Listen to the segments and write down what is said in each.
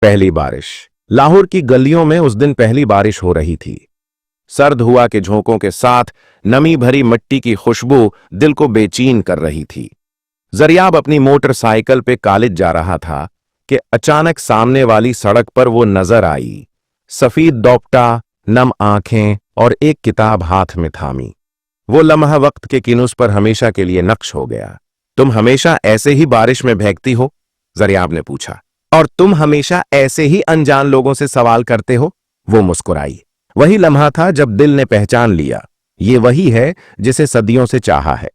पहली बारिश। लाहौर की गलियों में उस दिन पहली बारिश हो रही थी। सर्द हुआ के झोंकों के साथ नमी भरी मिट्टी की खुशबू दिल को बेचैन कर रही थी। जरियाब अपनी मोटरसाइकिल पे कॉलेज जा रहा था कि अचानक सामने वाली सड़क पर वो नजर आई। सफेद दोपट्टा, नम आंखें और एक किताब हाथ में थामी। वो लम्हा वक्त के किनुस पर हमेशा के लिए नक्श हो गया। तुम हमेशा ऐसे ही बारिश में भीगती हो? जरियाब ने पूछा। और तुम हमेशा ऐसे ही अनजान लोगों से सवाल करते हो? वो मुस्कुराई। वही लम्हा था जब दिल ने पहचान लिया, ये वही है जिसे सदियों से चाहा है।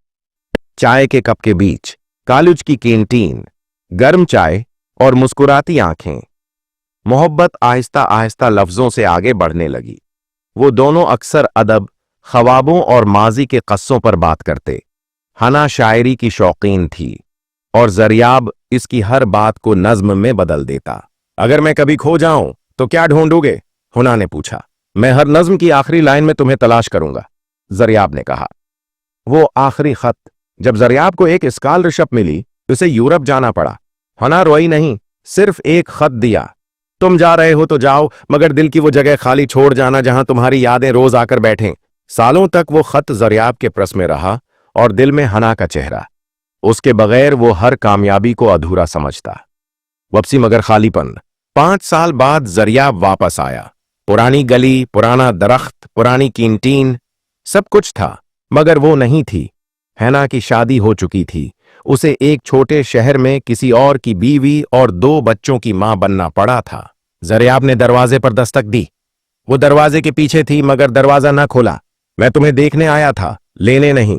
चाय के कप के बीच कॉलेज की कैंटीन, गर्म चाय और मुस्कुराती आंखें। मोहब्बत आहिस्ता आहिस्ता लफ्जों से आगे बढ़ने लगी। वो दोनों अक्सर अदब, ख्वाबों और माजी के कस्सों पर बात करते। हना शायरी की शौकीन थी और जरियाब इसकी हर बात को नज्म में बदल देता। अगर मैं कभी खो जाऊं तो क्या ढूंढोगे? हुना ने पूछा। मैं हर नज्म की आखिरी लाइन में तुम्हें तलाश करूंगा, जरियाब ने कहा। वो आखिरी खत। जब जरियाब को एक स्कॉलरशिप मिली, उसे यूरोप जाना पड़ा। हुना रोई नहीं, सिर्फ एक खत दिया। तुम जा रहे हो तो जाओ, मगर दिल की वो जगह खाली छोड़ जाना जहां तुम्हारी यादें रोज आकर बैठें। सालों तक वो खत जरियाब के प्रस में रहा और दिल में हना का चेहरा। उसके बगैर वो हर कामयाबी को अधूरा समझता। वापसी मगर खालीपन। 5 साल बाद जरियाब वापस आया। पुरानी गली, पुराना दरख्त, पुरानी कैंटीन, सब कुछ था, मगर वो नहीं थी। हैना की शादी हो चुकी थी। उसे एक छोटे शहर में किसी और की बीवी और 2 बच्चों की मां बनना पड़ा था। जरियाब ने दरवाजे पर दस्तक दी। वो दरवाजे के पीछे थी, मगर दरवाजा न खोला। मैं तुम्हें देखने आया था, लेने नहीं,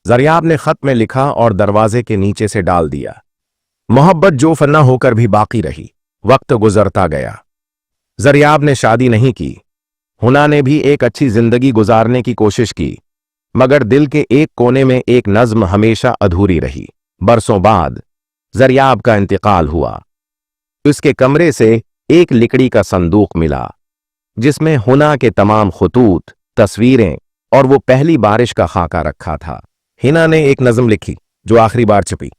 जरियाब ने खत में लिखा और दरवाजे के नीचे से डाल दिया। मोहब्बत जो फन्ना होकर भी बाकी रही। वक्त गुजरता गया। जरियाब ने शादी नहीं की। हुना ने भी एक अच्छी जिंदगी गुजारने की कोशिश की, मगर दिल के एक कोने में एक नज्म हमेशा अधूरी रही। बरसों बाद जरियाब का इंतकाल हुआ। उसके कमरे से एक लकड़ी का संदूक मिला, जिसमें हुना के तमाम खुतूत, तस्वीरें और वो पहली बारिश का खाका रखा था। हिना ने एक नज्म लिखी जो आखिरी बार छपी।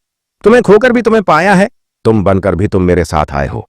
तुम्हें खोकर भी तुम्हें पाया है, तुम बनकर भी तुम मेरे साथ आए हो।